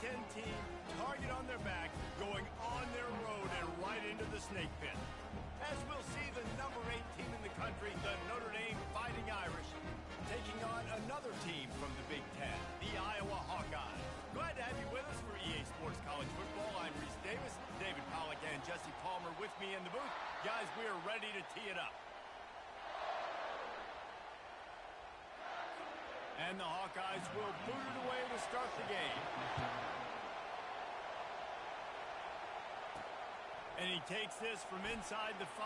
Ten team, target on their back, going on their road and right into the snake pit. As we'll see the number 8 team in the country, the Notre Dame Fighting Irish, taking on another team from the Big Ten, the Iowa Hawkeyes. Glad to have you with us for EA Sports College Football. I'm Reese Davis, David Pollack and Jesse Palmer with me in the booth. Guys, we are ready to tee it up. And the Hawkeyes will boot it away to start the game. And he takes this from inside the 5.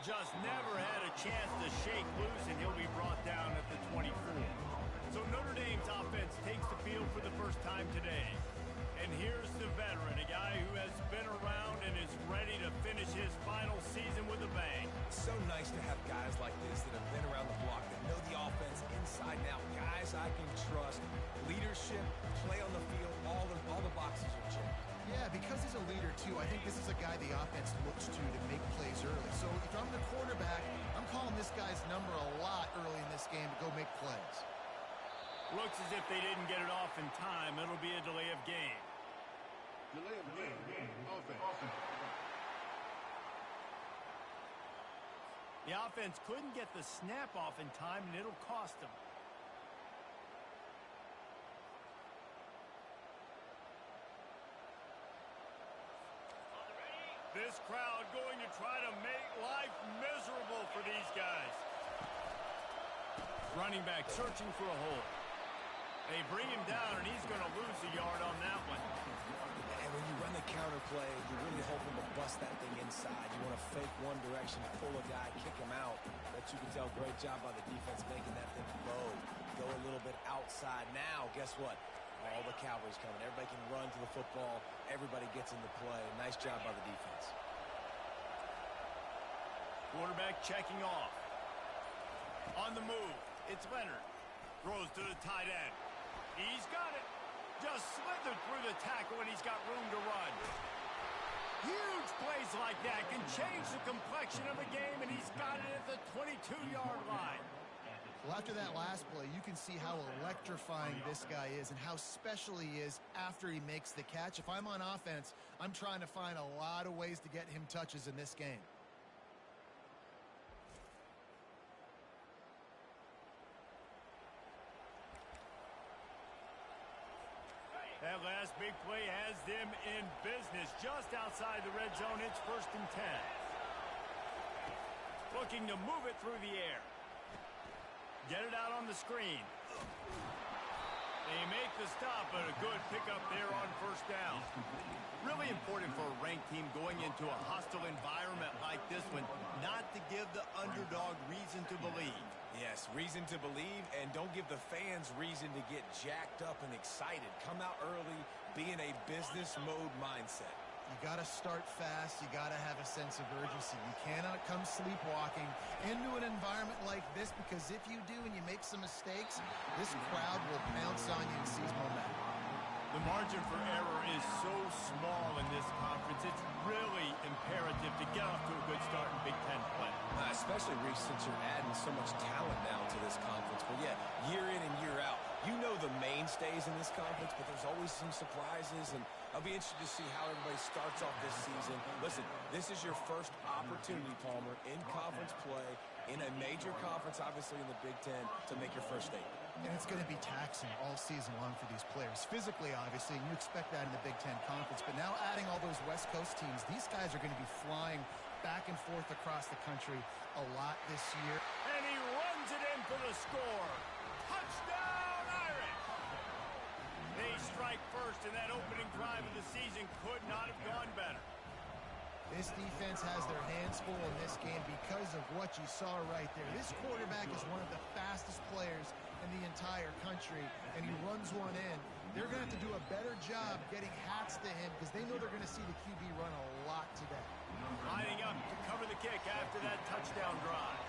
Just never had a chance to shake loose, and he'll be brought down at the 24. So Notre Dame's offense takes the field for the first time today. And here's the veteran, a guy who has been around and is ready to finish his final season with a bang. It's so nice to have guys like this that have been around the block, that know the offense inside and out. Guys I can trust. Leadership, play on the field, all the boxes are checked. Yeah, because he's a leader, too, I think this is a guy the offense looks to make plays early. So if I'm the quarterback, I'm calling this guy's number a lot early in this game to go make plays. Looks as if they didn't get it off in time. It'll be a delay of game. Delay of game. Offense. The offense couldn't get the snap off in time, and it'll cost them. This crowd going to try to make life miserable for these guys. Running back searching for a hole. They bring him down, and he's going to lose a yard on that one. And when you run the counter play, you're really hoping to bust that thing inside. You want to fake one direction, pull a guy, kick him out. But you can tell, great job by the defense making that thing low. Go a little bit outside. Now, guess what? All the cavalry's coming. Everybody can run to the football. Everybody gets into play. Nice job by the defense. Quarterback checking off. On the move, it's Leonard. Throws to the tight end. He's got it. Just slithered through the tackle, and he's got room to run. Huge plays like that can change the complexion of a game, and he's got it at the 22-yard line. Well, after that last play, you can see how electrifying this guy is and how special he is after he makes the catch. If I'm on offense, I'm trying to find a lot of ways to get him touches in this game. That last big play has them in business just outside the red zone. It's 1st and 10. Looking to move it through the air. Get it out on the screen. They make the stop, but a good pickup there on 1st down. Really important for a ranked team going into a hostile environment like this one, not to give the underdog reason to believe. Yes, reason to believe, and don't give the fans reason to get jacked up and excited. Come out early, be in a business mode mindset. You got to start fast. You got to have a sense of urgency. You cannot come sleepwalking into an environment like this, because if you do and you make some mistakes, this crowd will pounce on you and seize momentum. The margin for error is so small in this conference. It's really imperative to get off to a good start in Big Ten play. Especially, Reese, since you're adding so much talent now to this conference. But yeah, year in and year out, you know the mainstays in this conference, but there's always some surprises, and I'll be interested to see how everybody starts off this season. Listen, this is your first opportunity, Palmer, in conference play, in a major conference, obviously in the Big Ten, to make your first statement. And it's going to be taxing all season long for these players. Physically, obviously, and you expect that in the Big Ten Conference. But now adding all those West Coast teams, these guys are going to be flying back and forth across the country a lot this year. And he runs it in for the score. Touchdown, Irish! They strike first, and that opening drive of the season could not have gone better. This defense has their hands full in this game because of what you saw right there. This quarterback is one of the fastest players in the entire country, and he runs one in. They're going to have to do a better job getting hats to him because they know they're going to see the QB run a lot today. Lining up to cover the kick after that touchdown drive.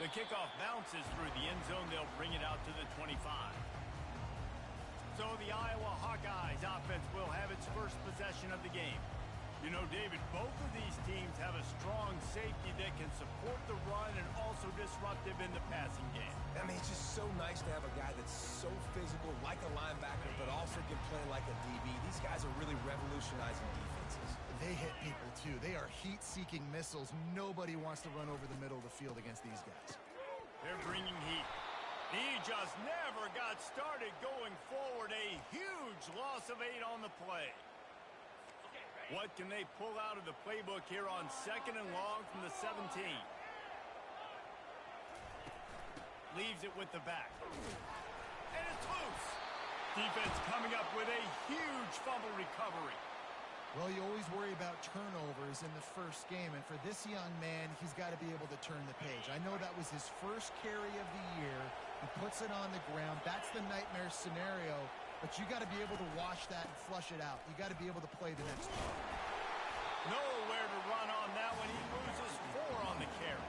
The kickoff bounces through the end zone. They'll bring it out to the 25. So the Iowa Hawkeyes offense will have its first possession of the game. You know, David, both of these teams have a strong safety that can support the run and also disruptive in the passing game. I mean, it's just so nice to have a guy that's so physical, like a linebacker, but also can play like a DB. These guys are really revolutionizing defenses. They hit people, too. They are heat-seeking missiles. Nobody wants to run over the middle of the field against these guys. They're bringing heat. He just never got started going forward. A huge loss of 8 on the play. What can they pull out of the playbook here on 2nd and long from the 17? Leaves it with the back. And it's loose. Defense coming up with a huge fumble recovery. Well, you always worry about turnovers in the first game, and for this young man, he's got to be able to turn the page. I know that was his first carry of the year. He puts it on the ground. That's the nightmare scenario, but you got to be able to wash that and flush it out. You got to be able to play the next one. Nowhere to run on that one. He loses 4 on the carry.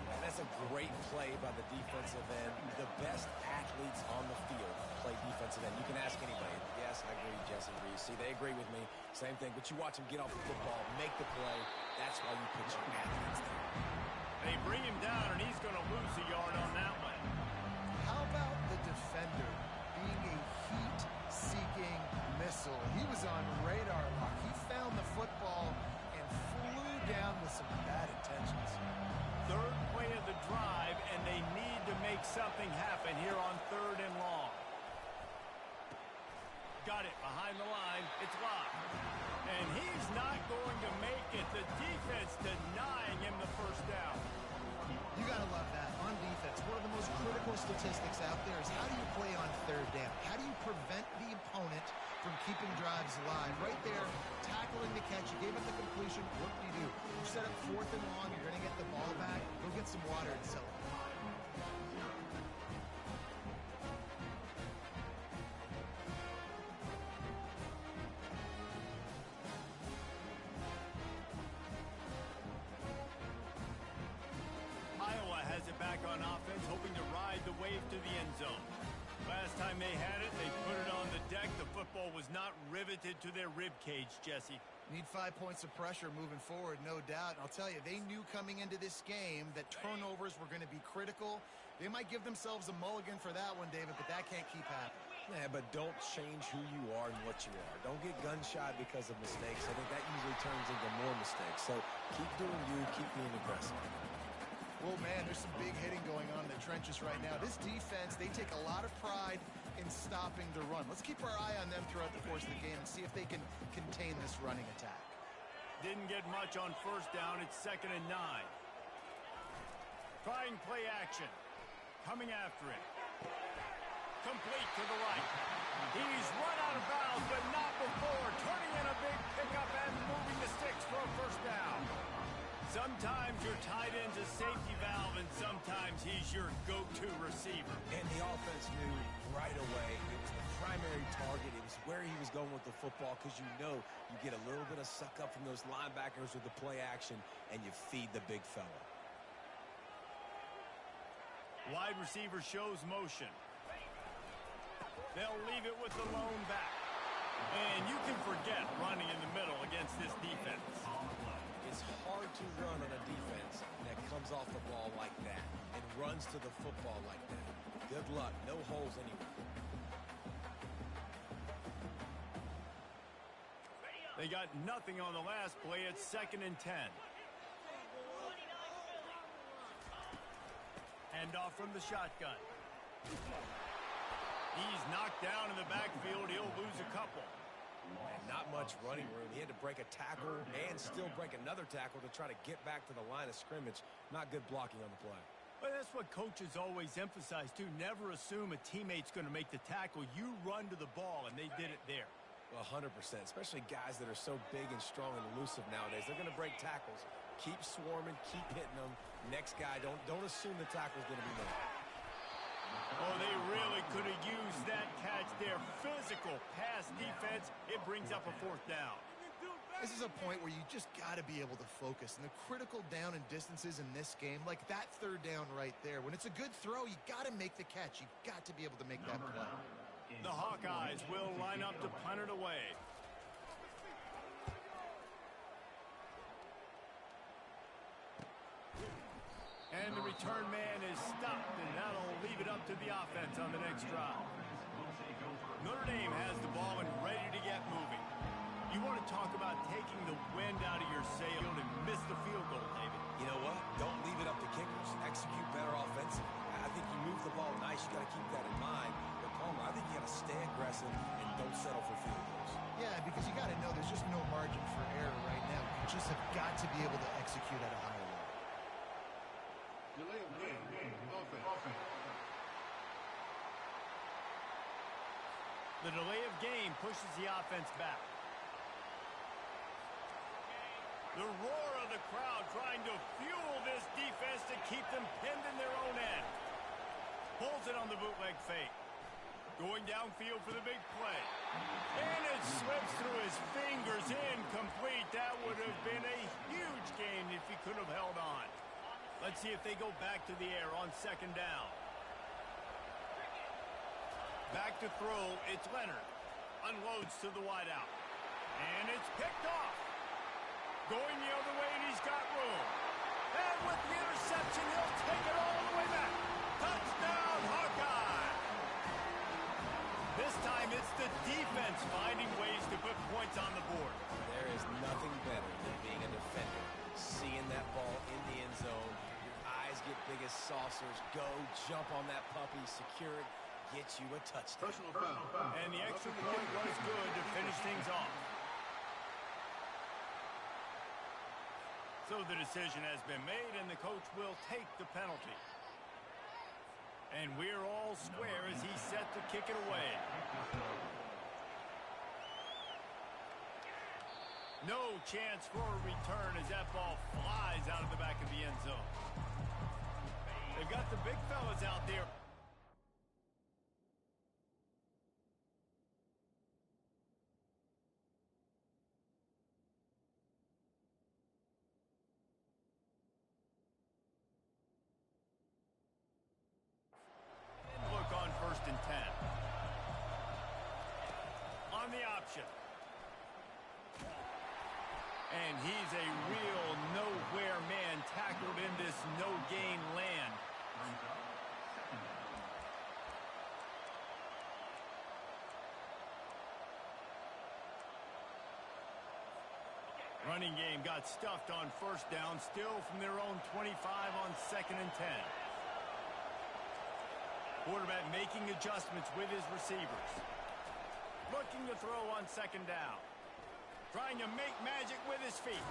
And that's a great play by the defensive end. The best athletes on the field play defensive end. You can ask anybody. Yes, I agree, Jesse Reese. See, they agree with me. Same thing. But you watch him get off the football, make the play. That's why you put your athletes there. They bring him down, and he's going to lose a yard on that one. How about the defender being a heat-seeking missile? He was on radar lock. He found the football and flew down with some bad intentions. 3rd play of the drive, and they need to make something happen here on 3rd and long. Got it behind the line. It's locked. And he's not going to make it. The defense denying him the first down. You got to love that. On defense, one of the most critical statistics out there is how do you play on 3rd down? How do you prevent the opponent from keeping drives alive? Right there, tackling the catch. You gave up the completion. What do? You set up 4th and long. You're going to get the ball back. Go get some water and celebrate. Iowa has it back on offense, hoping to ride the wave to the end zone. Last time they had it, they put it on the deck. The football was not riveted to their rib cage, Jesse. Need 5 points of pressure moving forward, no doubt. And I'll tell you, they knew coming into this game that turnovers were going to be critical. They might give themselves a mulligan for that one, David, but that can't keep happening. Yeah, but don't change who you are and what you are. Don't get gun-shy because of mistakes. I think that usually turns into more mistakes. So keep doing you, keep being aggressive. Well, man, there's some big hitting going on in the trenches right now. This defense, they take a lot of pride in stopping the run. Let's keep our eye on them throughout the course of the game and see if they can contain this running attack. Didn't get much on 1st down. It's 2nd and 9. Trying play action. Coming after it. Complete to the right. He's run out of bounds, but not before. Turning in a big pickup and moving the sticks for a 1st down. Sometimes your tight end's a safety valve, and sometimes he's your go-to receiver. And the offense knew right away it was the primary target. It was where he was going with the football because you know you get a little bit of suck up from those linebackers with the play action, and you feed the big fella. Wide receiver shows motion. They'll leave it with the lone back. And you can forget running in the middle against this defense. It's hard to run on a defense that comes off the ball like that and runs to the football like that. Good luck. No holes anywhere. They got nothing on the last play. It's 2nd and 10. Handoff from the shotgun. He's knocked down in the backfield. He'll lose a couple. And not much running room. He had to break a tackle and still break another tackle to try to get back to the line of scrimmage. Not good blocking on the play. But that's what coaches always emphasize, too. Never assume a teammate's going to make the tackle. You run to the ball, and they did it there. Well, 100%, especially guys that are so big and strong and elusive nowadays. They're going to break tackles. Keep swarming, keep hitting them. Next guy, don't assume the tackle's going to be made. Oh, they really could have used that catch there. Physical pass defense. It brings up a 4th down. This is a point where you just got to be able to focus. And the critical down and distances in this game, like that 3rd down right there, when it's a good throw, you got to make the catch. You got to be able to make that play. The Hawkeyes will line up to punt it away. And the return man is stopped, and that'll leave it up to the offense on the next drive. Notre Dame has the ball and ready to get moving. You want to talk about taking the wind out of your sail and miss the field goal, David. You know what? Don't leave it up to kickers. Execute better offensively. I think you move the ball nice. You got to keep that in mind. But Palmer, I think you got to stay aggressive and don't settle for field goals. Yeah, because you got to know there's just no margin for error right now. You just have got to be able to execute at a higher level. Delay of game. Offense. The delay of game pushes the offense back. The roar of the crowd trying to fuel this defense to keep them pinned in their own end. Pulls it on the bootleg fake. Going downfield for the big play. And it slips through his fingers, incomplete. That would have been a huge gain if he could have held on. Let's see if they go back to the air on second down. Back to throw, it's Leonard. Unloads to the wideout. And it's picked off. Going the other way, and he's got room. And with the interception, he'll take it all the way back. Touchdown, Hawkeye! This time, it's the defense finding ways to put points on the board. There is nothing better than being a defender. Seeing that ball in the end zone, your eyes get big as saucers. Go, jump on that puppy, secure it, get you a touchdown. Personal foul. And the extra point was good to finish things off. So the decision has been made, and the coach will take the penalty. And we're all square as he's set to kick it away. No chance for a return as that ball flies out of the back of the end zone. They've got the big fellas out there. Look on 1st and 10. On the option. And he's a real nowhere man tackled in this no-gain land. Running game got stuffed on 1st down, still from their own 25 on 2nd and 10. Quarterback making adjustments with his receivers. Looking to throw on 2nd down. Trying to make magic with his feet.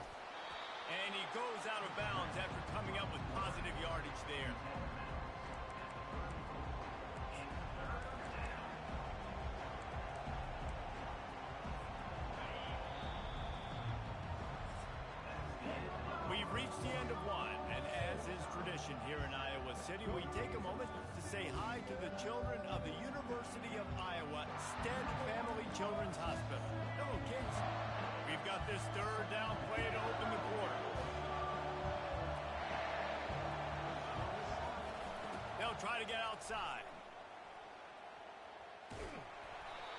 And he goes out of bounds after coming up with positive yardage there. We've reached the end of one, and as is tradition here in Iowa City, we take a moment to say hi to the children of the University of Iowa Stead Family Children's Hospital. Hello, kids. We've got this 3rd down play to open the quarter. They'll try to get outside.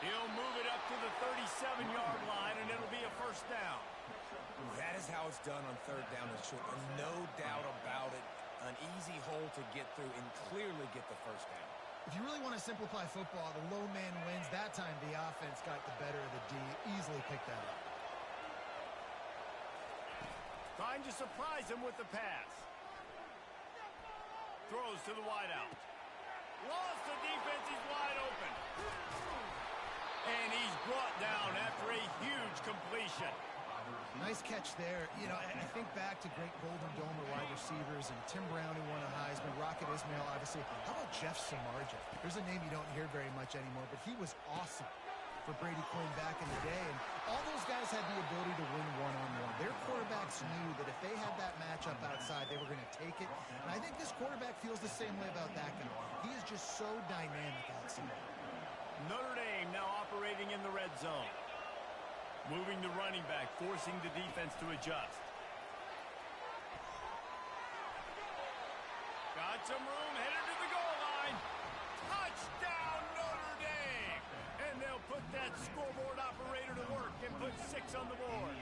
He'll move it up to the 37-yard line, and it'll be a 1st down. That is how it's done on 3rd down and short. No doubt about it. An easy hole to get through and clearly get the 1st down. If you really want to simplify football, the low man wins. That time, the offense got the better of the D. Easily picked that up. Trying to surprise him with the pass. Throws to the wideout. Lost the defense. He's wide open. And he's brought down after a huge completion. Nice catch there. You know, I think back to great Golden Domer wide receivers and Tim Brown, who won a Heisman, Rocket Ismail, obviously. How about Jeff Samardzija? There's a name you don't hear very much anymore, but he was awesome for Brady Quinn back in the day. And all those guys had the ability to win one-on-one. Their quarterbacks knew that if they had that matchup outside, they were going to take it. And I think this quarterback feels the same way about that guy. He is just so dynamic outside. Notre Dame now operating in the red zone. Moving the running back, forcing the defense to adjust. Got some room, headed to the goal line. Touchdown, Notre Dame! And they'll put that scoreboard operator to work and put 6 on the board.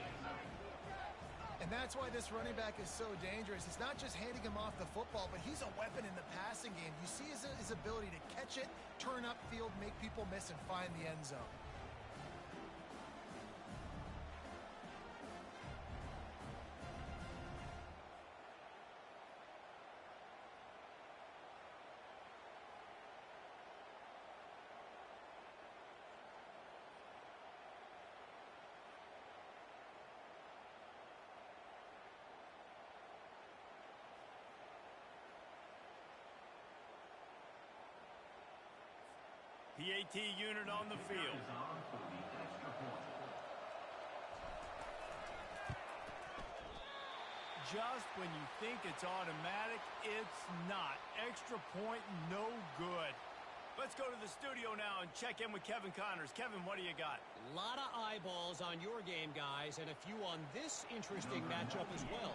And And that's why this running back is so dangerous. It's not just handing him off the football, but he's a weapon in the passing game. You see his ability to catch it, turn upfield, make people miss, and find the end zone. PAT unit on the field. Just when you think it's automatic, it's not. Extra point, no good. Let's go to the studio now and check in with Kevin Connors. Kevin, what do you got? A lot of eyeballs on your game, guys, and a few on this interesting matchup as well.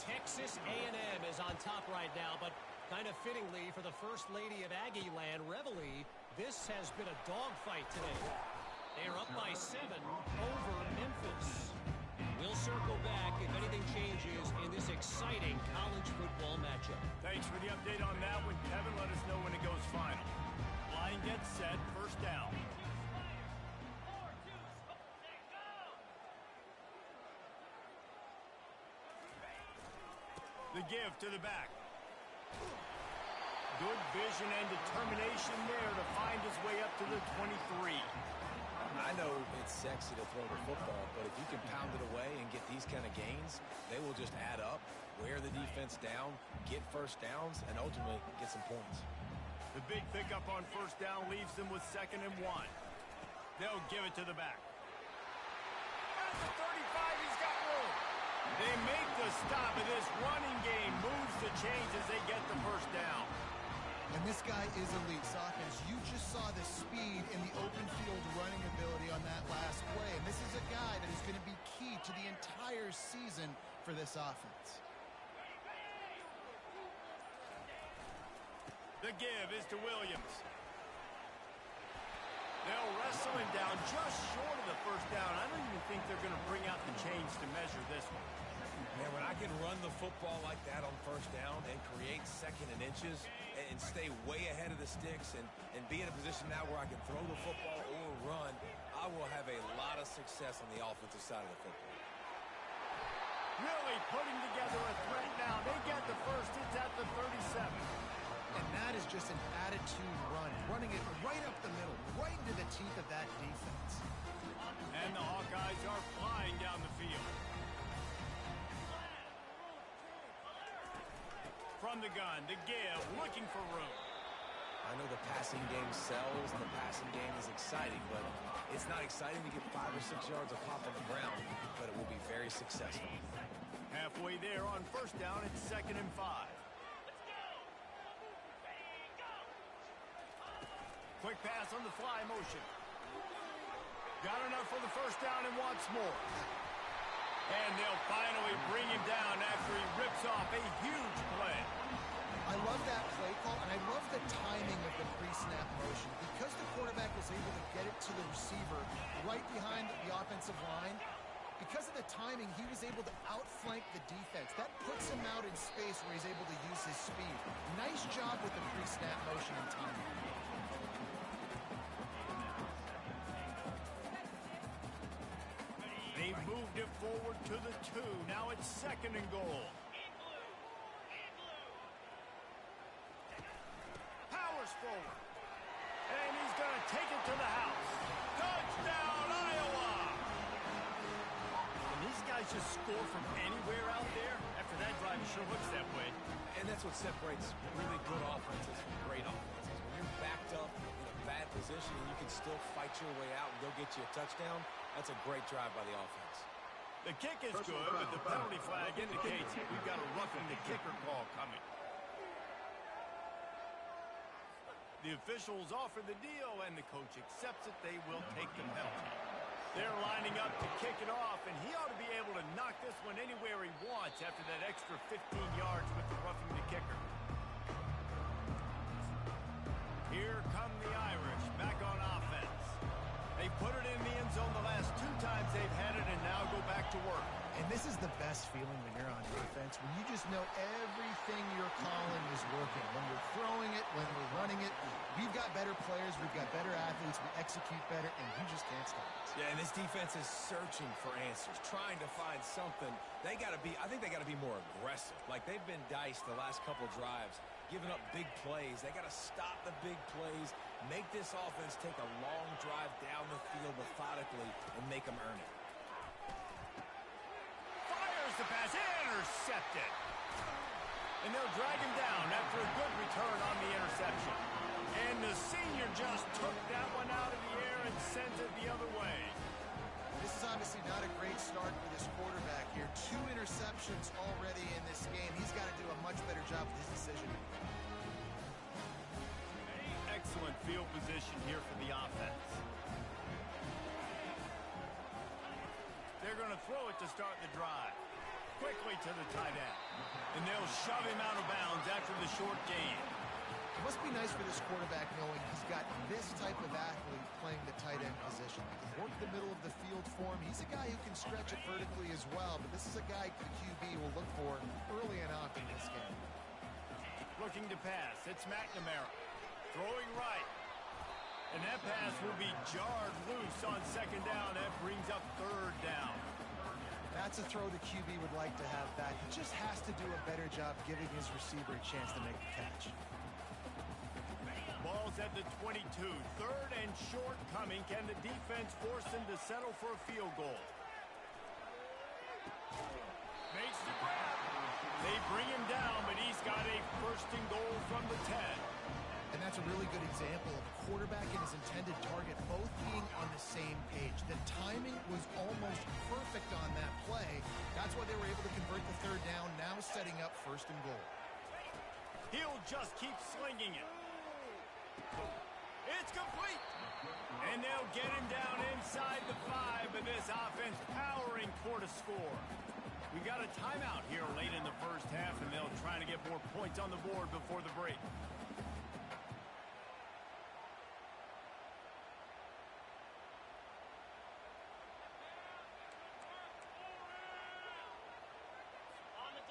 Texas A&M is on top right now, but kind of fittingly for the First Lady of Aggie Land, Reveille, this has been a dogfight today. They are up by 7 over Memphis. We'll circle back if anything changes in this exciting college football matchup. Thanks for the update on that one, Kevin. Let us know when it goes final. Line gets set, first down. The give to the back. Good vision and determination there to find his way up to the 23. I know it's sexy to throw the football, but if you can pound it away and get these kind of gains, they will just add up, wear the defense down, get first downs, and ultimately get some points. The big pickup on first down leaves them with 2nd and 1. They'll give it to the back. At the 35, he's got room. They make the stop, and this running game moves the chains as they get the first down. And this guy is elite, Sawkins. You just saw the speed and the open field running ability on that last play. And this is a guy that is going to be key to the entire season for this offense. The give is to Williams. They'll wrestle him down just short of the first down. I don't even think they're going to bring out the chains to measure this one. Man, when I can run the football like that on first down and create 2nd and inches and stay way ahead of the sticks and be in a position now where I can throw the football or run, I will have a lot of success on the offensive side of the football. Really putting together a threat now. They get the first. It's at the 37. And that is just an attitude run, running it right up the middle, right into the teeth of that defense. And the Hawkeyes are flying down the field. From the gun, the give, looking for room. I know the passing game sells and the passing game is exciting, but it's not exciting to get 5 or 6 yards of pop on the ground, but it will be very successful. Halfway there on first down, it's 2nd and 5. Quick pass on the fly motion. Got enough for the first down and wants more. And they'll finally bring him down after he rips off a huge play. I love that play call, and I love the timing of the pre-snap motion. Because the quarterback was able to get it to the receiver right behind the offensive line, because of the timing, he was able to outflank the defense. That puts him out in space where he's able to use his speed. Nice job with the pre-snap motion and timing. They've moved it forward to the 2. Now it's 2nd and goal. Powers forward. And he's going to take it to the house. Touchdown, Iowa! And these guys just score from anywhere out there. After that drive, it sure looks that way. And that's what separates really good offenses from great offenses. When you're backed up in a bad position and you can still fight your way out and go get you a touchdown, that's a great drive by the offense. The kick is good, but the penalty flag indicates we've got a roughing the kicker call coming. The officials offer the deal, and the coach accepts it. They will take the penalty. They're lining up to kick it off, and he ought to be able to knock this one anywhere he wants after that extra 15 yards with the roughing the kicker. Here come the Irish back on offense. They put it in the end zone the last 2 times they've had it and now go back to work. And this is the best feeling when you're on defense, when you just know everything you're calling is working. When we're throwing it, when we're running it, we've got better players, we've got better athletes, we execute better, and you just can't stop us. Yeah, and this defense is searching for answers, trying to find something. I think they got to be more aggressive. Like they've been diced the last couple drives, giving up big plays. They got to stop the big plays, make this offense take a long drive down the field methodically, and make them earn it. The pass intercepted. And they'll drag him down after a good return on the interception. And the senior just took that one out of the air and sent it the other way. This is obviously not a great start for this quarterback here. 2 interceptions already in this game. He's got to do a much better job with his decision. Excellent field position here for the offense. They're going to throw it to start the drive. Quickly to the tight end. And they'll shove him out of bounds after the short gain. It must be nice for this quarterback knowing he's got this type of athlete playing the tight end position. He can work the middle of the field for him. He's a guy who can stretch it vertically as well, but this is a guy the QB will look for early and often in this game. Looking to pass. It's McNamara. Throwing right. And that pass will be jarred loose on second down. That brings up third down. That's a throw the QB would like to have back. He just has to do a better job giving his receiver a chance to make the catch. Ball's at the 22. Third and short coming. Can the defense force him to settle for a field goal? Makes the grab. They bring him down, but he's got a first and goal from the 10. And that's a really good example of a quarterback and his intended target both being on the same page. The timing was almost perfect on that play. That's why they were able to convert the third down, now setting up first and goal. He'll just keep slinging it. It's complete. And they'll get him down inside the 5, but this offense powering for to score. We got a timeout here late in the first half, and they'll try to get more points on the board before the break.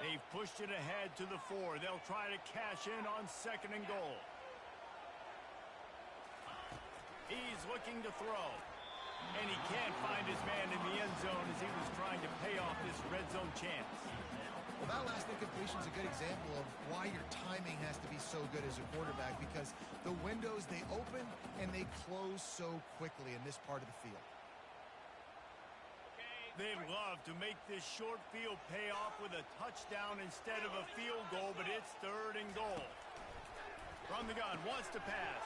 They've pushed it ahead to the 4. They'll try to cash in on second and goal. He's looking to throw. And he can't find his man in the end zone as he was trying to pay off this red zone chance. Well, that last incompletion is a good example of why your timing has to be so good as a quarterback, because the windows, they open and they close so quickly in this part of the field. They'd love to make this short field pay off with a touchdown instead of a field goal, but it's third and goal. From the gun, wants to pass.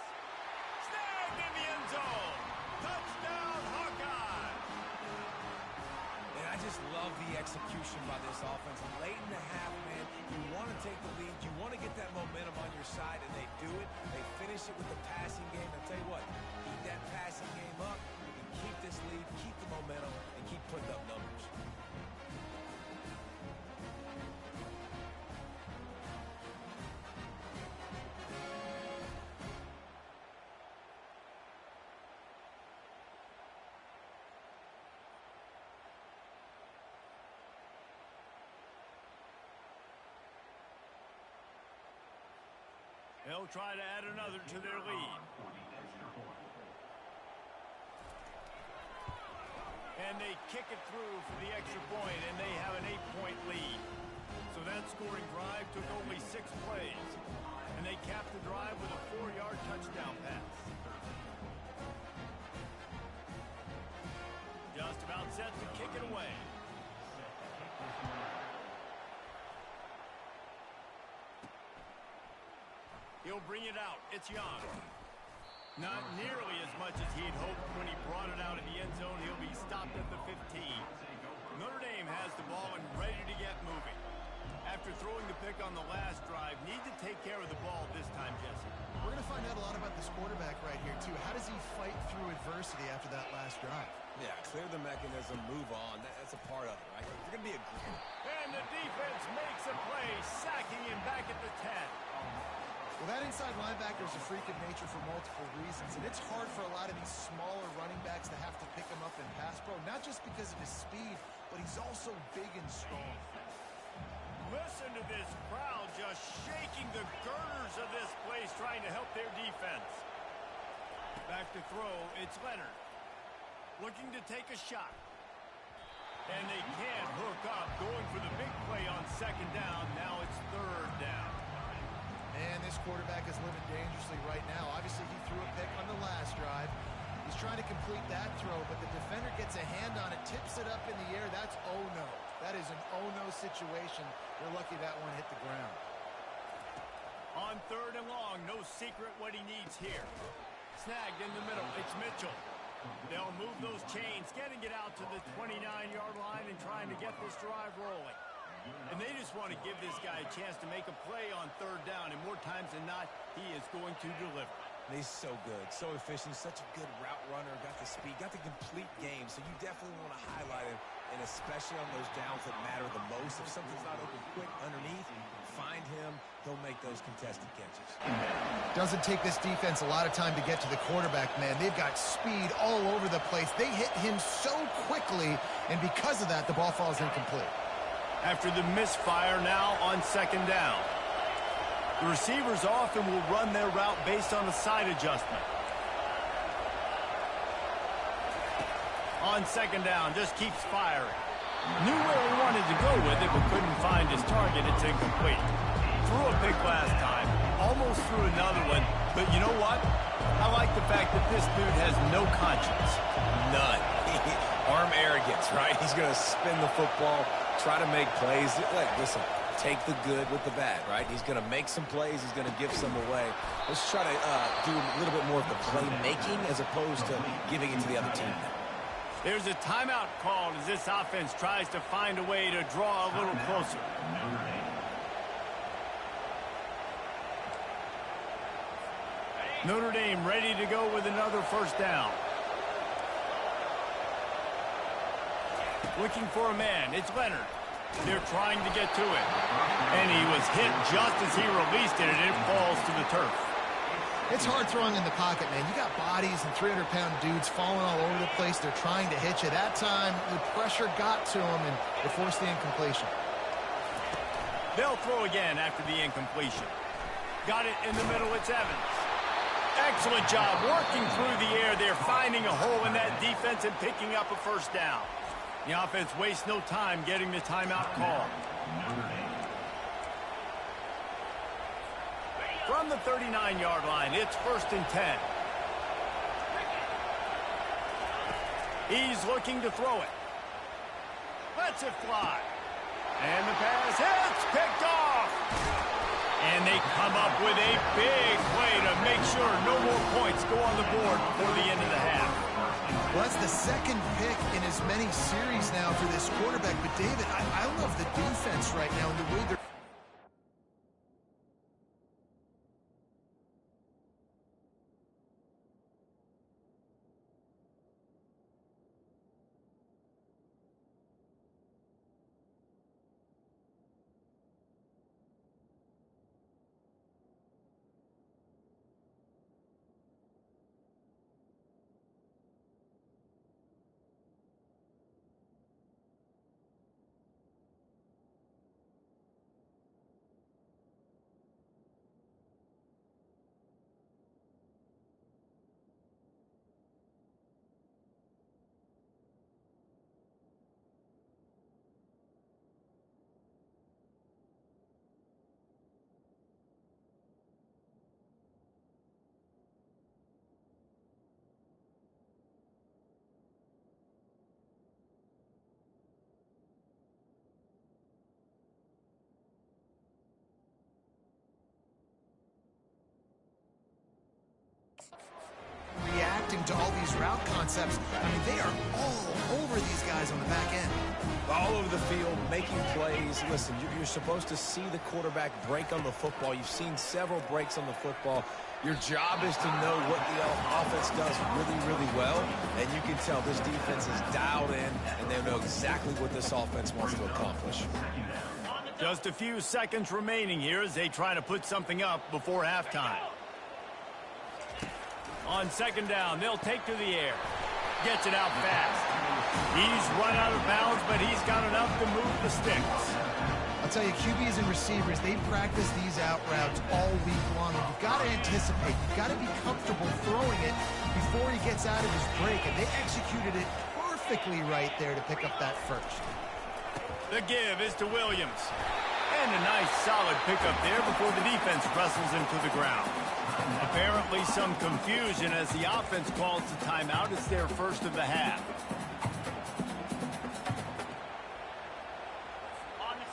Snagged in the end zone. Touchdown, Hawkeyes. And I just love the execution by this offense. Late in the half, man, you want to take the lead. You want to get that momentum on your side, and they do it. They finish it with the passing game. I tell you what, keep that passing game up. Keep this lead, keep the momentum, and keep putting up numbers. They'll try to add another to their lead. And they kick it through for the extra point, and they have an 8-point lead. So that scoring drive took only 6 plays. And they capped the drive with a 4-yard touchdown pass. Just about set to kick it away. He'll bring it out. It's Young. Not nearly as much as he'd hoped when he brought it out in the end zone. He'll be stopped at the 15. Notre Dame has the ball and ready to get moving. After throwing the pick on the last drive, need to take care of the ball this time, Jesse. We're going to find out a lot about this quarterback right here, too. How does he fight through adversity after that last drive? Yeah, clear the mechanism, move on. That's a part of it, right? You're going to be a... And the defense makes a play, sacking him back at the 10. Well, that inside linebacker is a freak of nature for multiple reasons, and it's hard for a lot of these smaller running backs to have to pick him up in pass pro, not just because of his speed, but he's also big and strong. Listen to this crowd just shaking the girders of this place, trying to help their defense. Back to throw, it's Leonard. Looking to take a shot. And they can't hook up, going for the big play on second down. Now it's third down. And this quarterback is living dangerously right now. Obviously, he threw a pick on the last drive. He's trying to complete that throw, but the defender gets a hand on it, tips it up in the air. That's oh-no. That is an oh-no situation. They're lucky that one hit the ground. On third and long, no secret what he needs here. Snagged in the middle. It's Mitchell. They'll move those chains, getting it out to the 29-yard line and trying to get this drive rolling. And they just want to give this guy a chance to make a play on third down, and more times than not, he is going to deliver. He's so good, so efficient, such a good route runner, got the speed, got the complete game, so you definitely want to highlight him, and especially on those downs that matter the most. If something's not open quick underneath, find him, he'll make those contested catches. Doesn't take this defense a lot of time to get to the quarterback, man. They've got speed all over the place. They hit him so quickly, and because of that, the ball falls incomplete. After the misfire now on second down. The receivers often will run their route based on a side adjustment. On second down, just keeps firing. Knew where he wanted to go with it, but couldn't find his target. It's incomplete. Threw a pick last time. Almost threw another one. But you know what? I like the fact that this dude has no conscience. None. Arm arrogance, right? He's going to spin the football, try to make plays. Listen, take the good with the bad, right? He's going to make some plays. He's going to give some away. Let's try to do a little bit more of the playmaking as opposed to giving it to the other team. There's a timeout called as this offense tries to find a way to draw a little closer. Notre Dame ready to go with another first down. Looking for a man. It's Leonard. They're trying to get to it. And he was hit just as he released it, and it falls to the turf. It's hard throwing in the pocket, man. You got bodies and 300-pound dudes falling all over the place. They're trying to hit you. That time, the pressure got to him, and it forced the incompletion. They'll throw again after the incompletion. Got it in the middle. It's Evans. Excellent job working through the air. They're finding a hole in that defense and picking up a first down. The offense wastes no time getting the timeout call. From the 39-yard line, it's 1st and 10. He's looking to throw it. Lets it fly. And the pass hits, picked off. And they come up with a big play to make sure no more points go on the board before the end of the half. Well, that's the second pick in as many series now for this quarterback. But, David, I love the defense right now and the way they're... reacting to all these route concepts. I mean, they are all over these guys on the back end. All over the field, making plays. Listen, you're supposed to see the quarterback break on the football. You've seen several breaks on the football. Your job is to know what the offense does really, really well. And you can tell this defense is dialed in, and they know exactly what this offense wants to accomplish. Just a few seconds remaining here as they try to put something up before halftime. On second down, they'll take to the air. Gets it out fast. He's run out of bounds, but he's got enough to move the sticks. I'll tell you, QBs and receivers, they practice these out routes all week long, and you've got to anticipate. You've got to be comfortable throwing it before he gets out of his break, and they executed it perfectly right there to pick up that first. The give is to Williams. And a nice solid pickup there before the defense wrestles him to the ground. Apparently some confusion as the offense calls the timeout. It's their first of the half.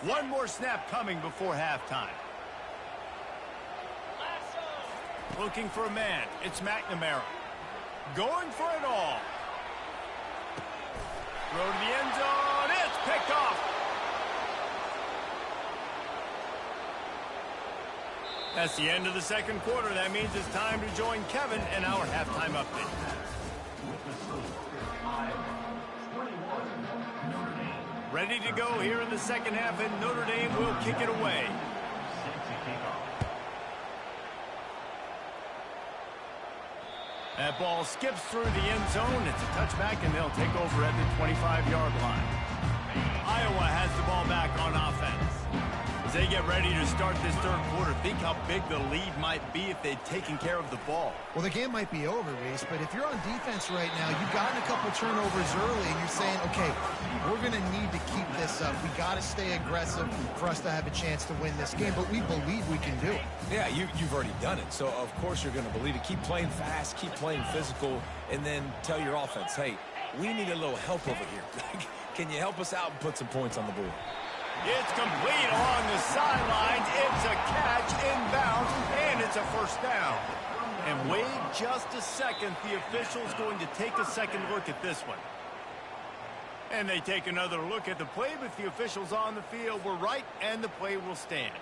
One more snap coming before halftime. Looking for a man. It's McNamara. Going for it all. Throw to the end zone. It's picked off. That's the end of the second quarter. That means it's time to join Kevin in our halftime update. Ready to go here in the second half, and Notre Dame will kick it away. That ball skips through the end zone. It's a touchback, and they'll take over at the 25-yard line. Iowa has the ball back on offense. As they get ready to start this third quarter, think how big the lead might be if they'd taken care of the ball. Well, the game might be over, Reese, but if you're on defense right now, you've gotten a couple turnovers early, and you're saying, okay, we're going to need to keep this up. We got to stay aggressive for us to have a chance to win this game, but we believe we can do it. Yeah, you've already done it, so of course you're going to believe it. Keep playing fast, keep playing physical, and then tell your offense, hey, we need a little help over here. Can you help us out and put some points on the board? It's complete along the sidelines. It's a catch inbounds, and it's a first down. And wait just a second. The official's going to take a second look at this one. And they take another look at the play, but the officials on the field were right, and the play will stand.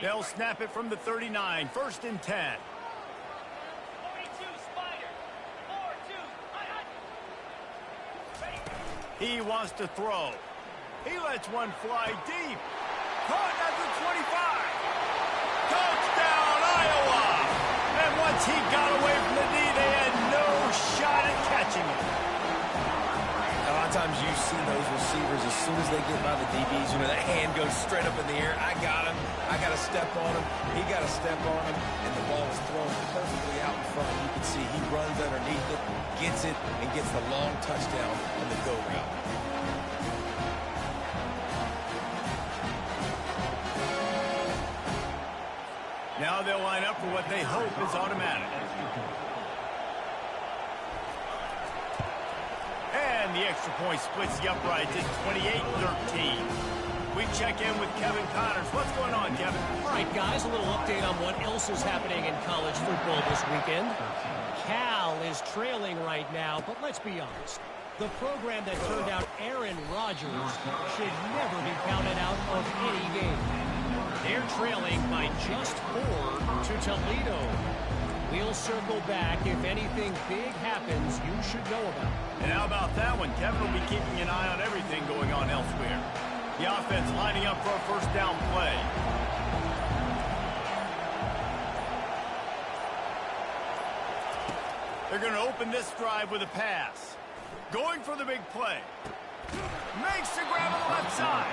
They'll snap it from the 39. First and 10. He wants to throw. He lets one fly deep. Caught at the 25. Touchdown, Iowa! And once he got away from the knee, they had no shot at catching it. A lot of times you've seen those receivers, as soon as they get by the DBs, you know, that hand goes straight up in the air. I got him. I got to step on him. He got to step on him. And the ball is thrown perfectly out in front. You can see he runs underneath it, gets it, and gets the long touchdown on the go route. Now they'll line up for what they hope is automatic. And the extra point splits the uprights. It's 28-13. We check in with Kevin Connors. What's going on, Kevin? All right, guys, a little update on what else is happening in college football this weekend. Cal is trailing right now, but let's be honest. The program that turned out Aaron Rodgers should never be counted out of any game. They're trailing by just 4 to Toledo. We'll circle back. If anything big happens, you should know about it. And how about that one? Kevin will be keeping an eye on everything going on elsewhere. The offense lining up for a first down play. They're going to open this drive with a pass. Going for the big play. Makes the grab on the left side.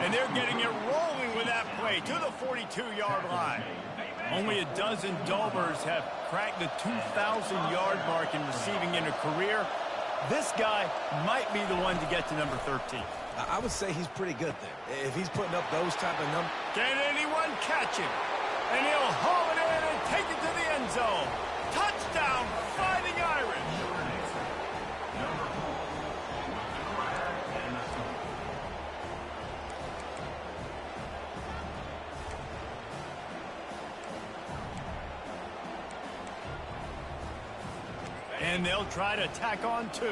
And they're getting it rolling with that play to the 42-yard line. Only a dozen Dolbers have cracked the 2,000-yard mark in receiving in a career. This guy might be the one to get to number 13. I would say he's pretty good there. If he's putting up those type of numbers. Can anyone catch him? And he'll haul it in and take it to the end zone. Touchdown, Fighting Irish. And they'll try to tack on 2.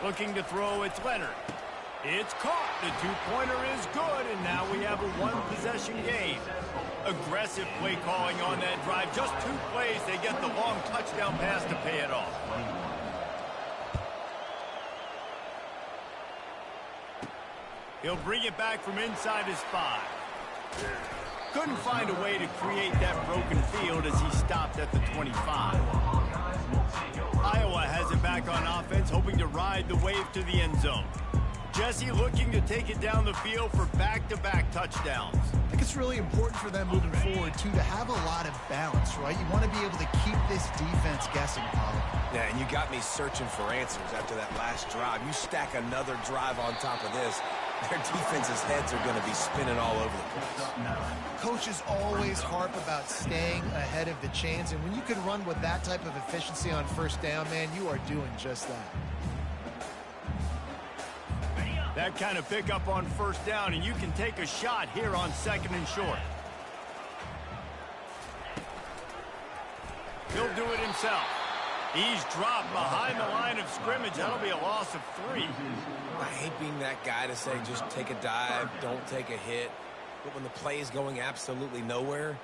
Looking to throw, it's Leonard. It's caught. The two-pointer is good, and now we have a one-possession game. Aggressive play calling on that drive. Just 2 plays, they get the long touchdown pass to pay it off. He'll bring it back from inside his 5. Couldn't find a way to create that broken field as he stopped at the 25. Iowa has it back on offense, hoping to ride the wave to the end zone. Jesse looking to take it down the field for back-to-back touchdowns. I think it's really important for them moving forward, too, to have a lot of balance, right? You want to be able to keep this defense guessing, Paulo. Yeah, and you got me searching for answers after that last drive. You stack another drive on top of this, their defense's heads are going to be spinning all over the place. Coaches always harp about staying ahead of the chains, and when you can run with that type of efficiency on first down, man, you are doing just that. That kind of pickup on first down, and you can take a shot here on 2nd and short. He'll do it himself. He's dropped behind the line of scrimmage. That'll be a loss of 3. I hate being that guy to say just take a dive, don't take a hit. But when the play is going absolutely nowhere,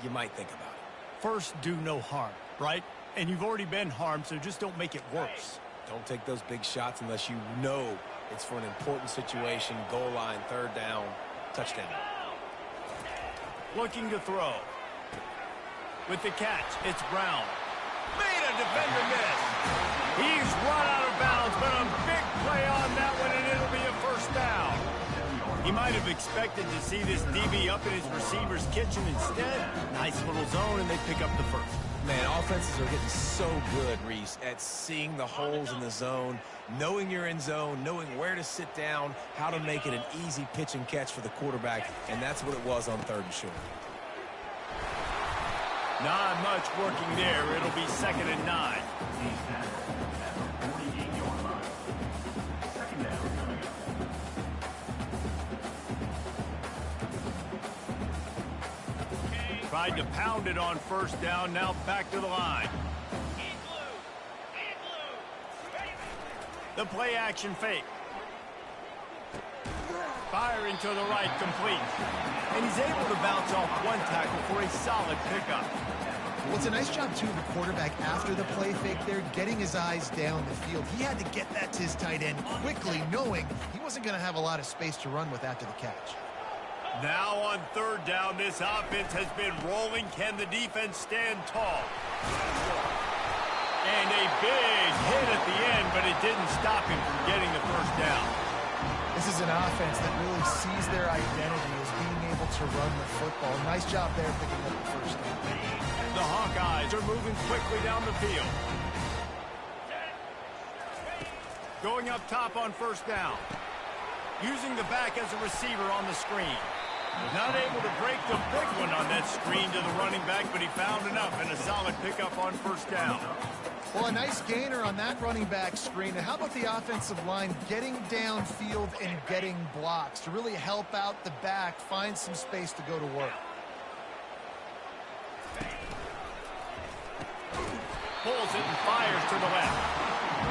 you might think about it. First, do no harm, right? And you've already been harmed, so just don't make it worse. Don't take those big shots unless you know it's for an important situation, goal line, 3rd down, touchdown. Looking to throw. With the catch, it's Brown. Made a defender miss. He's run out of bounds, but a big play on that one, and it'll be a first down. He might have expected to see this DB up in his receiver's kitchen. Instead, nice little zone, and they pick up the first. Man, offenses are getting so good, Reese, at seeing the holes in the zone, knowing you're in zone, knowing where to sit down, how to make it an easy pitch and catch for the quarterback, and that's what it was on 3rd and short. Not much working there. It'll be 2nd and 9. Tried to pound it on first down, now back to the line. The play action fake. Firing to the right, complete. And he's able to bounce off one tackle for a solid pickup. Well, it's a nice job, too, of the quarterback after the play fake there, getting his eyes down the field. He had to get that to his tight end quickly, knowing he wasn't going to have a lot of space to run with after the catch. Now on 3rd down, this offense has been rolling. Can the defense stand tall? And a big hit at the end, but it didn't stop him from getting the first down. This is an offense that really sees their identity as being able to run the football. Nice job there picking up the first down. The Hawkeyes are moving quickly down the field. Going up top on first down. Using the back as a receiver on the screen. Not able to break the big one on that screen to the running back, but he found enough and a solid pickup on first down. Well, a nice gainer on that running back screen. And how about the offensive line getting downfield and getting blocks to really help out the back, find some space to go to work? Pulls it and fires to the left.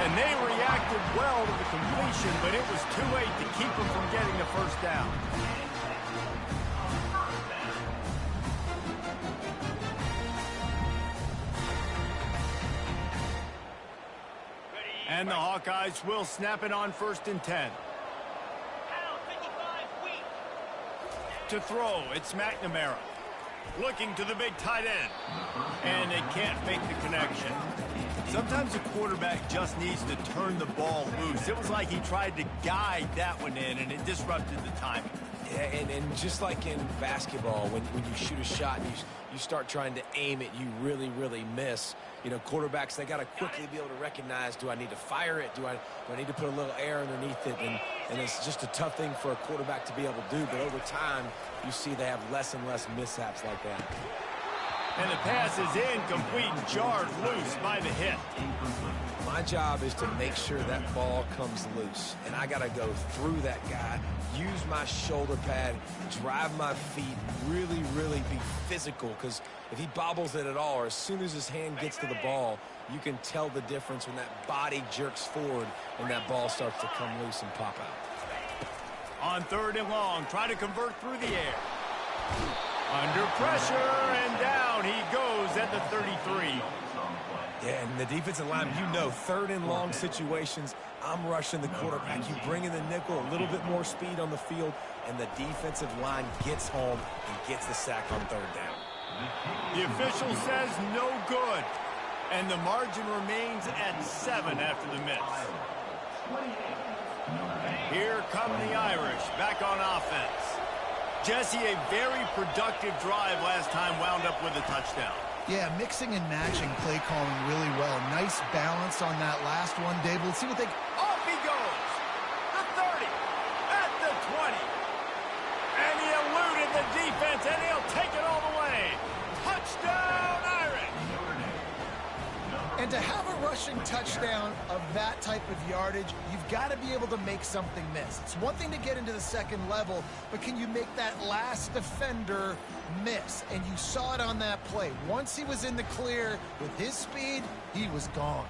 And they reacted well to the completion, but it was too late to keep them from getting the first down. And the Hawkeyes will snap it on 1st and 10. To throw, it's McNamara. Looking to the big tight end. And they can't make the connection. Sometimes a quarterback just needs to turn the ball loose. It was like he tried to guide that one in, and it disrupted the timing. Yeah, and just like in basketball, when you shoot a shot and you start trying to aim it, you really, really miss. You know, quarterbacks, they got to quickly be able to recognize, do I need to fire it? Do I need to put a little air underneath it? And it's just a tough thing for a quarterback to be able to do. But over time, you see they have less and less mishaps like that. And the pass is incomplete, jarred loose by the hit. My job is to make sure that ball comes loose. And I got to go through that guy, use my shoulder pad, drive my feet, really, really be physical. Because if he bobbles it at all, or as soon as his hand gets to the ball, you can tell the difference when that body jerks forward and that ball starts to come loose and pop out. On 3rd and long, try to convert through the air. Under pressure, and down he goes at the 33. Yeah, and the defensive line, you know, 3rd and long situations, I'm rushing the quarterback. You bring in the nickel, a little bit more speed on the field, and the defensive line gets home and gets the sack on third down. The official says no good, and the margin remains at 7 after the miss. Here come the Irish back on offense. Jesse, a very productive drive last time wound up with a touchdown. Yeah, mixing and matching play calling really well. Nice balance on that last one, Dave. Let's see what they... Off he goes! The 30, at the 20. And he eluded the defense, and he'll take it all the way. Touchdown, Irish! And to have a rushing touchdown of that type of yardage, you've got to be able to make something miss. It's one thing to get into the second level, but can you make that last defender miss? And you saw it on that play. Once he was in the clear with his speed, he was gone.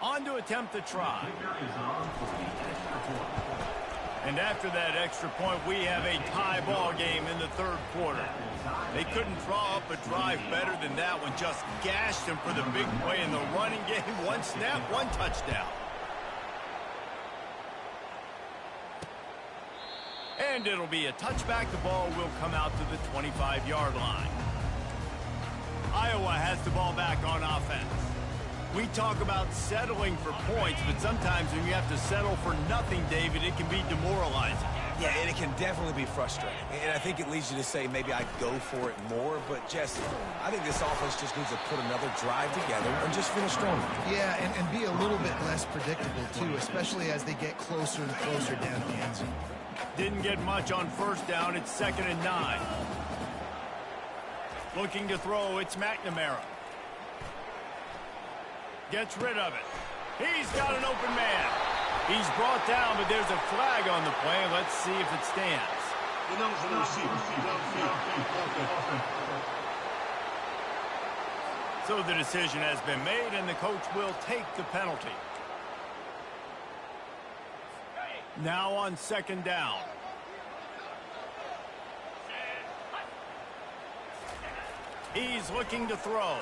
On to attempt the try. And after that extra point, we have a tie ball game in the third quarter. They couldn't draw up a drive better than that one. Just gashed him for the big play in the running game. One snap, one touchdown. And it'll be a touchback. The ball will come out to the 25-yard line. Iowa has the ball back on offense. We talk about settling for points, but sometimes when you have to settle for nothing, David, it can be demoralizing. Yeah, and it can definitely be frustrating. And I think it leads you to say maybe I'd go for it more. But, Jesse, I think this offense just needs to put another drive together and just finish strong. Yeah, and be a little bit less predictable, too, especially as they get closer and closer down to the end zone. Didn't get much on first down. It's 2nd and 9. Looking to throw, it's McNamara. Gets rid of it. He's got an open man. He's brought down, but there's a flag on the play. Let's see if it stands. So the decision has been made, and the coach will take the penalty. Now on 2nd down. He's looking to throw.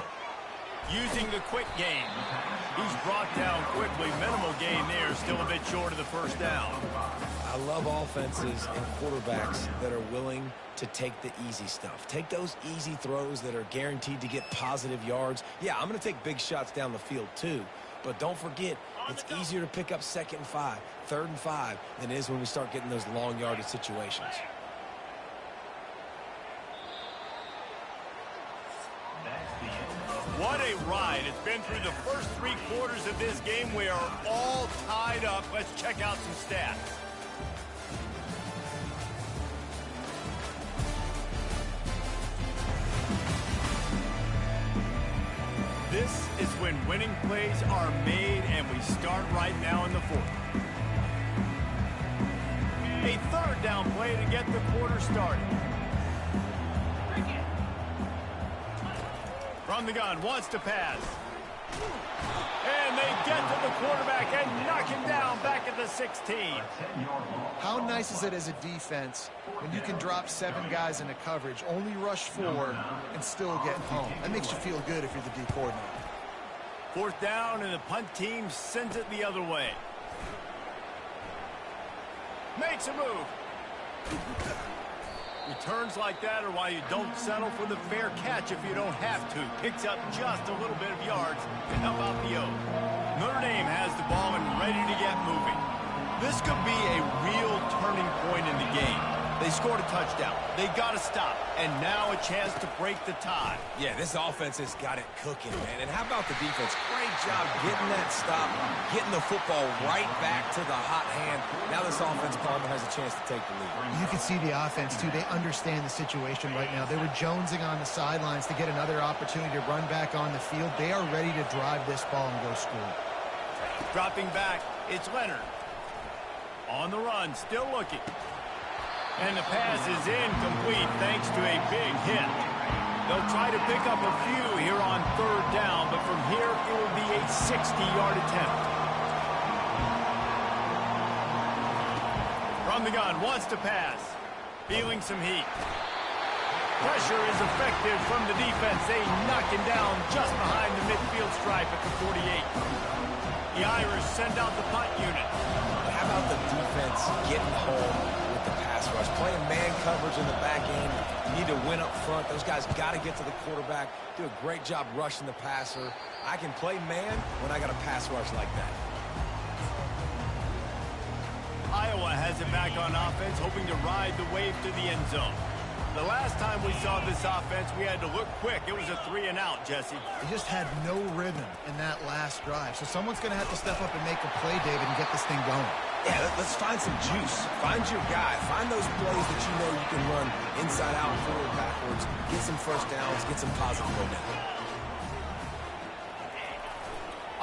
Using the quick game. He's brought down quickly. Minimal gain there. Still a bit short of the first down. I love offenses and quarterbacks that are willing to take the easy stuff. Take those easy throws that are guaranteed to get positive yards. Yeah, I'm going to take big shots down the field too. But don't forget, it's easier to pick up 2nd and 5, 3rd and 5 than it is when we start getting those long yardage situations. What a ride. It's been through the first 3 quarters of this game. We are all tied up. Let's check out some stats. This is when winning plays are made, and we start right now in the 4th. A 3rd down play to get the quarter started. From the gun, wants to pass. And they get to the quarterback and knock him down back at the 16. How nice is it as a defense when you can drop 7 guys into coverage, only rush 4, and still get home? That makes you feel good if you're the D coordinator. 4th down, and the punt team sends it the other way. Makes a move. Returns like that are why you don't settle for the fair catch if you don't have to. Picks up just a little bit of yards to help out the O's. Notre Dame has the ball and ready to get moving. This could be a real turning point in the game. They scored a touchdown. They got to stop. And now a chance to break the tie. Yeah, this offense has got it cooking, man. And how about the defense? Great job getting that stop, getting the football right back to the hot hand. Now this offense probably has a chance to take the lead. You can see the offense, too. They understand the situation right now. They were jonesing on the sidelines to get another opportunity to run back on the field. They are ready to drive this ball and go score. Dropping back, it's Leonard. On the run, still looking. And the pass is incomplete thanks to a big hit. They'll try to pick up a few here on 3rd down, but from here it will be a 60-yard attempt. From the gun, wants to pass. Feeling some heat. Pressure is effective from the defense. They knock him down just behind the midfield stripe at the 48. The Irish send out the punt unit. How about the defense getting home with the pass rush? Playing man coverage in the back end. You need to win up front. Those guys got to get to the quarterback. Do a great job rushing the passer. I can play man when I got a pass rush like that. Iowa has it back on offense, hoping to ride the wave to the end zone. The last time we saw this offense, we had to look quick. It was a 3-and-out, Jesse. They just had no rhythm in that last drive. So someone's going to have to step up and make a play, David, and get this thing going. Yeah, let's find some juice. Find your guy. Find those plays that you know you can run inside out, forward, backwards. Get some first downs. Get some positive momentum.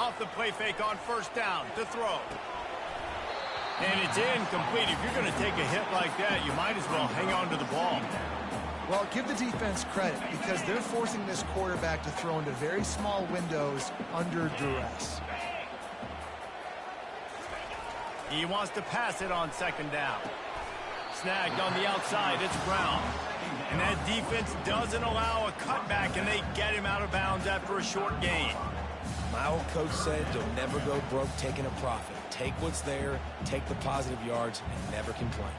Off the play fake on first down to throw. And it's incomplete. If you're going to take a hit like that, you might as well hang on to the ball. Well, give the defense credit because they're forcing this quarterback to throw into very small windows under duress. He wants to pass it on second down. Snagged on the outside, it's Brown. And that defense doesn't allow a cutback, and they get him out of bounds after a short gain. My old coach said you'll never go broke taking a profit. Take what's there, take the positive yards, and never complain.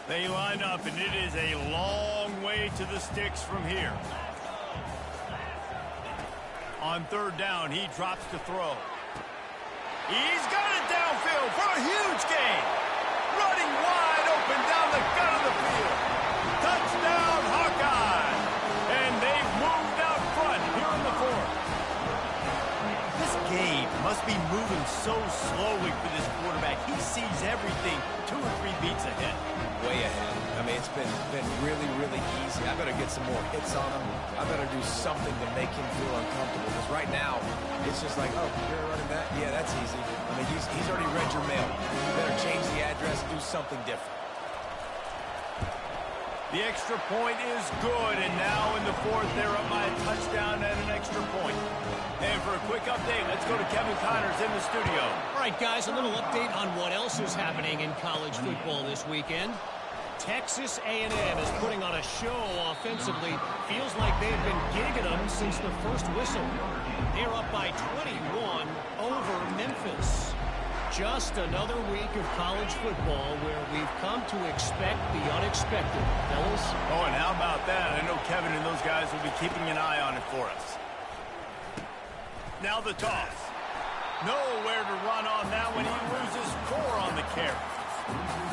They line up, and it is a long way to the sticks from here. On third down, he drops to throw. He's got it downfield for a huge gain. Running wide open down the gut of the field. Touchdown, Hawkeye. And they've moved out front here in the fourth. This game must be moving so slowly for this quarterback. He sees everything 2 or 3 beats ahead. Way ahead. I mean, it's been really, really easy. I better get some more hits on him. I better do something to make him feel uncomfortable. Because right now, it's just like, oh, you're running that? Yeah, that's easy. I mean, he's already read your mail. You better change the address and do something different. The extra point is good, and now in the fourth, they're up by a touchdown and an extra point. And for a quick update, let's go to Kevin Connors in the studio. All right, guys, a little update on what else is happening in college football this weekend. Texas A&M is putting on a show offensively. Feels like they've been gigging them since the first whistle. They're up by 21 over Memphis. Just another week of college football where we've come to expect the unexpected, fellas. Oh, and how about that? I know Kevin and those guys will be keeping an eye on it for us. Now the toss. Nowhere to run on that when he loses 4 on the carry.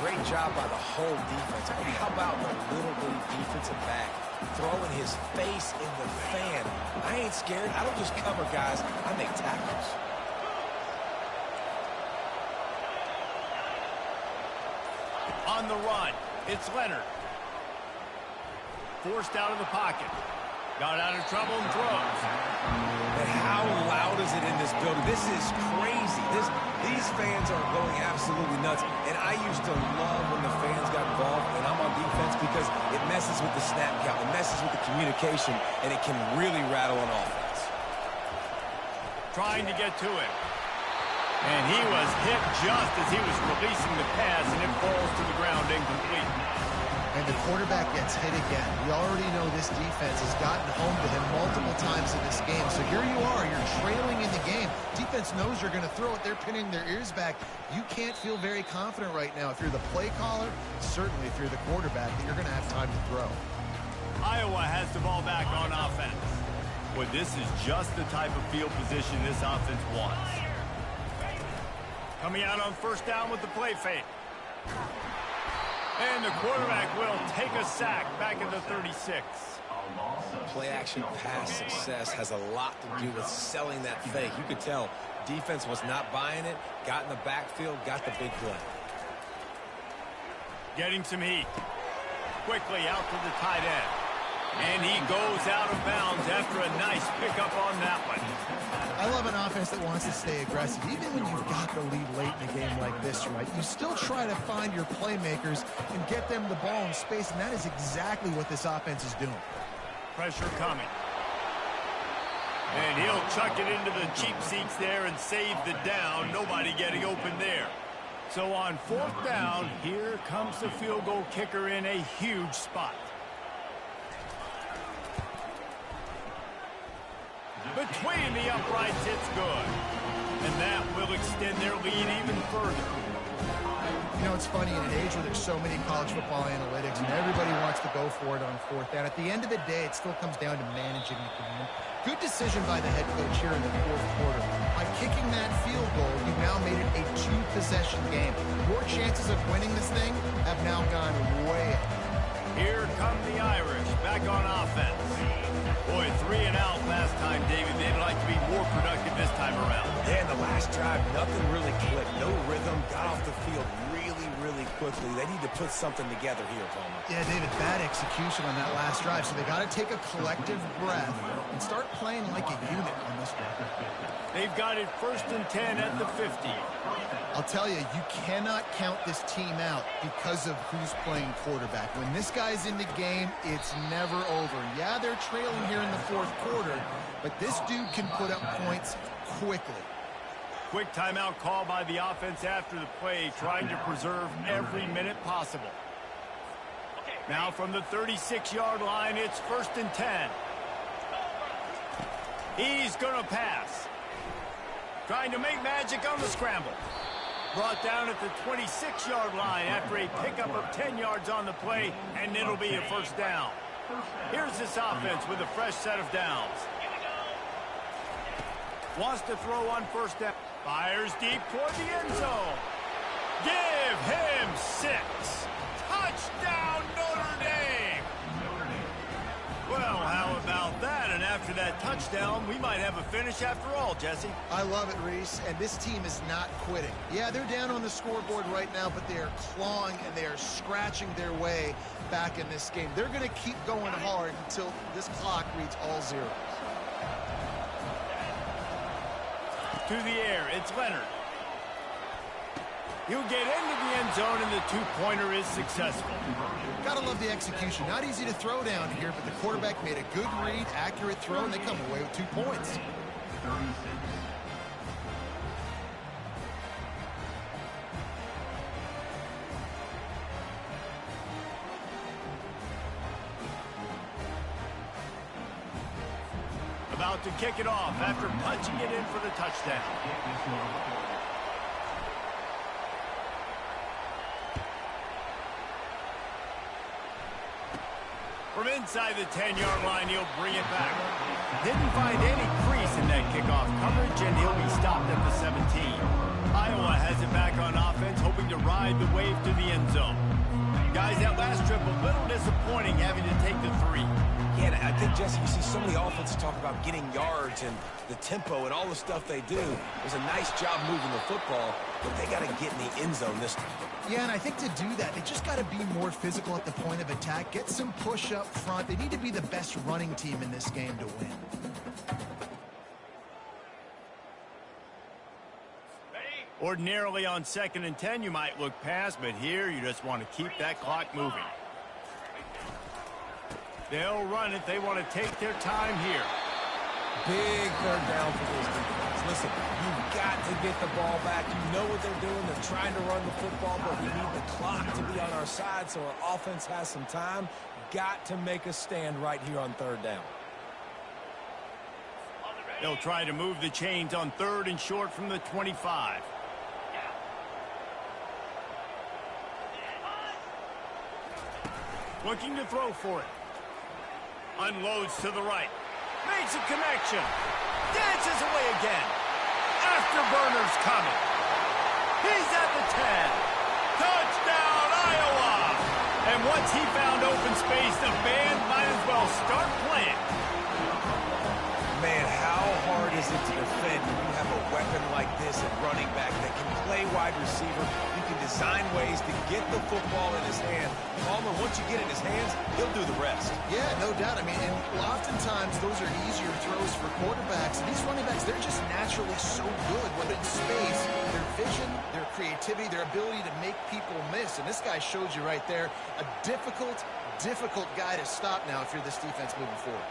Great job by the whole defense. I mean, how about the little bitty defensive back throwing his face in the fan? I ain't scared. I don't just cover guys. I make tackles. On the run, it's Leonard. Forced out of the pocket. Got out of trouble and throws. And how loud is it in this building? This is crazy. These fans are going absolutely nuts. And I used to love when the fans got involved, and I'm on defense because it messes with the snap count. It messes with the communication, and it can really rattle an offense. Trying to get to it. And he was hit just as he was releasing the pass, and it falls to the ground incomplete. And the quarterback gets hit again. We already know this defense has gotten home to him multiple times in this game. So here you are, you're trailing in the game. Defense knows you're going to throw it. They're pinning their ears back. You can't feel very confident right now. If you're the play caller, certainly if you're the quarterback, that you're going to have time to throw. Iowa has the ball back on offense. Well, this is just the type of field position this offense wants. Coming out on first down with the play fake. And the quarterback will take a sack back at the 36. Play-action pass success has a lot to do with selling that fake. You could tell defense was not buying it, got in the backfield, got the big play. Getting some heat. Quickly out to the tight end. And he goes out of bounds after a nice pickup on that one. I love an offense that wants to stay aggressive. Even when you've got the lead late in a game like this, right, you still try to find your playmakers and get them the ball in space, and that is exactly what this offense is doing. Pressure coming. And he'll chuck it into the cheap seats there and save the down. Nobody getting open there. So on 4th down, here comes the field goal kicker in a huge spot. Between the uprights, it's good. And that will extend their lead even further. You know, it's funny, in an age where there's so many college football analytics and everybody wants to go for it on 4th down, at the end of the day, it still comes down to managing the game. Good decision by the head coach here in the 4th quarter. By kicking that field goal, you've now made it a 2-possession game. Your chances of winning this thing have now gone way up. Here come the Irish, back on offense. Boy, 3 and out last time, David. They'd like to be more productive this time around. Yeah, in the last drive, nothing really clicked. No rhythm, got off the field really quickly. They need to put something together here, Palmer. Yeah, David, bad execution on that last drive, so they got to take a collective breath and start playing like a unit on this one. They've got it 1st and 10 at the 50. I'll tell you, you cannot count this team out because of who's playing quarterback. When this guy's in the game, it's never over. Yeah, they're trailing here in the 4th quarter, but this dude can put up points quickly. Quick timeout call by the offense after the play, trying to preserve every minute possible. Now from the 36-yard line, it's 1st and 10. He's going to pass. Trying to make magic on the scramble. Brought down at the 26-yard line after a pickup of 10 yards on the play, and it'll be a 1st down. Here's this offense with a fresh set of downs. Wants to throw on 1st down. Fires deep toward the end zone. Give him 6. Touchdown, Notre Dame! Well, how about that? And after that touchdown, we might have a finish after all, Jesse. I love it, Reese, and this team is not quitting. Yeah, they're down on the scoreboard right now, but they are clawing and they are scratching their way back in this game. They're going to keep going hard until this clock reads all zeros. To the air, it's Leonard. He'll get into the end zone, and the 2-pointer is successful. Gotta love the execution. Not easy to throw down here, but the quarterback made a good read, accurate throw, and they come away with 2 points. About to kick it off after punching it in for the touchdown. From inside the 10-yard line, he'll bring it back. Didn't find any crease in that kickoff coverage, and he'll be stopped at the 17. Iowa has it back on offense, hoping to ride the wave to the end zone. Guys, that last trip a little disappointing, having to take the 3. Yeah, I think, Jesse, you see so many offenses talk about getting yards and the tempo and all the stuff they do. It was a nice job moving the football, but they got to get in the end zone this time. Yeah, and I think to do that, they just got to be more physical at the point of attack, get some push up front. They need to be the best running team in this game to win. Ordinarily on 2nd and 10, you might look past, but here you just want to keep that clock moving. They'll run it. They want to take their time here. Big 3rd down for this defense. Listen, you've got to get the ball back. You know what they're doing. They're trying to run the football, but we need the clock to be on our side so our offense has some time. Got to make a stand right here on 3rd down. They'll try to move the chains on 3rd and short from the 25. Looking to throw for it. Unloads to the right. Makes a connection. Dances away again. Afterburner's coming. He's at the 10. Touchdown, Iowa! And once he found open space, the band might as well start playing. Man, how hard is it to defend when you have a weapon like this at running back that can play wide receiver? You can design ways to get the football in his hand. Palmer, once you get it in his hands, he'll do the rest. Yeah, no doubt. I mean, and oftentimes those are easier throws for quarterbacks. And these running backs, they're just naturally so good. Whether in space, their vision, their creativity, their ability to make people miss. And this guy shows you right there a difficult guy to stop now if you're this defense moving forward.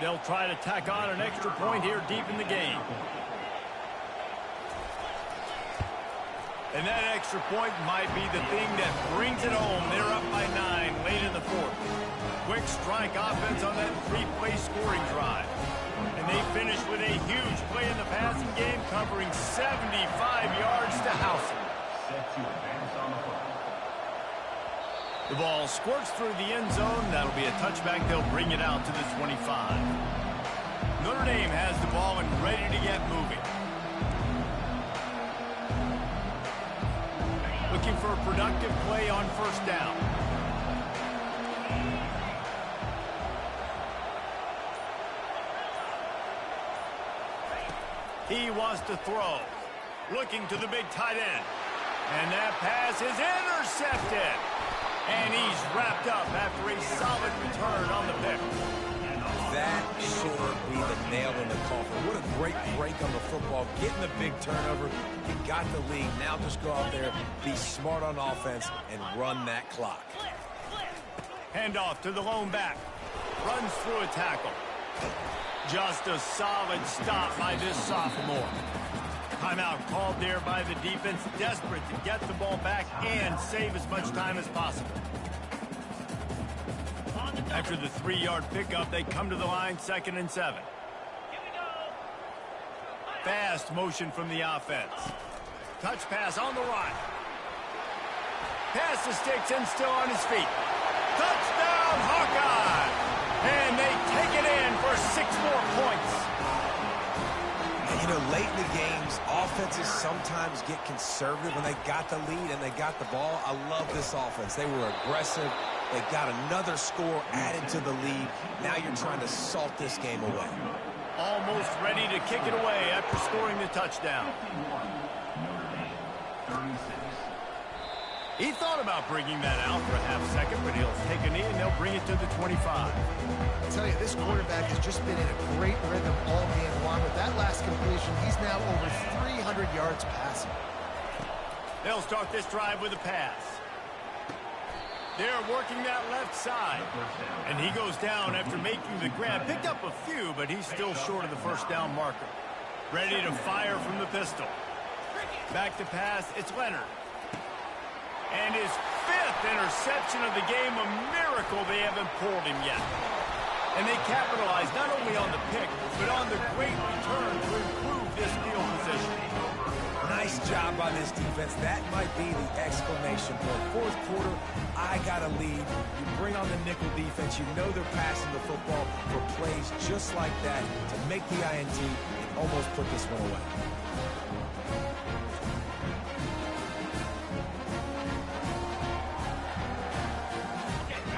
They'll try to tack on an extra point here deep in the game. And that extra point might be the thing that brings it home. They're up by 9 late in the fourth. Quick strike offense on that 3-play scoring drive. And they finish with a huge play in the passing game, covering 75 yards to house it. The ball squirts through the end zone. That'll be a touchback. They'll bring it out to the 25. Notre Dame has the ball and ready to get moving. Looking for a productive play on first down. He wants to throw. Looking to the big tight end. And that pass is intercepted. And he's wrapped up after a solid return on the pick. That should be the nail in the coffin. What a great break on the football. Getting the big turnover. You got the lead. Now just go out there, be smart on offense, and run that clock. Handoff to the lone back. Runs through a tackle. Just a solid stop by this sophomore. Timeout called there by the defense, desperate to get the ball back and save as much time as possible. After the 3-yard pickup, they come to the line, 2nd and 7. Fast motion from the offense. Touch pass on the run. Pass to Sticks and still on his feet. Touchdown, Hawkeye! And they take it in for 6 more points. You know, late in the games, offenses sometimes get conservative when they got the lead and they got the ball. I love this offense. They were aggressive. They got another score added to the lead. Now you're trying to salt this game away. Almost ready to kick it away after scoring the touchdown. He thought about bringing that out for a half second, but he'll take a knee and they'll bring it to the 25. I tell you, this quarterback has just been in a great rhythm all game long. With that last completion, he's now over 300 yards passing. They'll start this drive with a pass. They're working that left side. And he goes down after making the grab. Picked up a few, but he's still short of the first down marker. Ready to fire from the pistol. Back to pass, it's Leonard. And his 5th interception of the game, a miracle they haven't pulled him yet. And they capitalize not only on the pick, but on the great return to improve this field position. Nice job by this defense. That might be the exclamation point. Fourth quarter, I got a lead. You bring on the nickel defense. You know they're passing the football for plays just like that to make the INT and almost put this one away.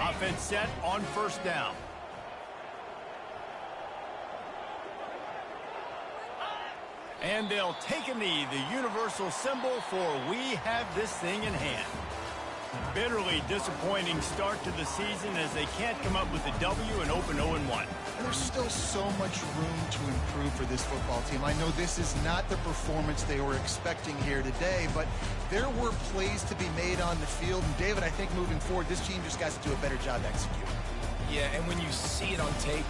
Offense set on first down. And they'll take a knee, the universal symbol for we have this thing in hand. Bitterly disappointing start to the season as they can't come up with a W and open 0-1. And there's still so much room to improve for this football team. I know this is not the performance they were expecting here today, but there were plays to be made on the field. And David, I think moving forward, this team just got to do a better job executing. Yeah, and when you see it on tape,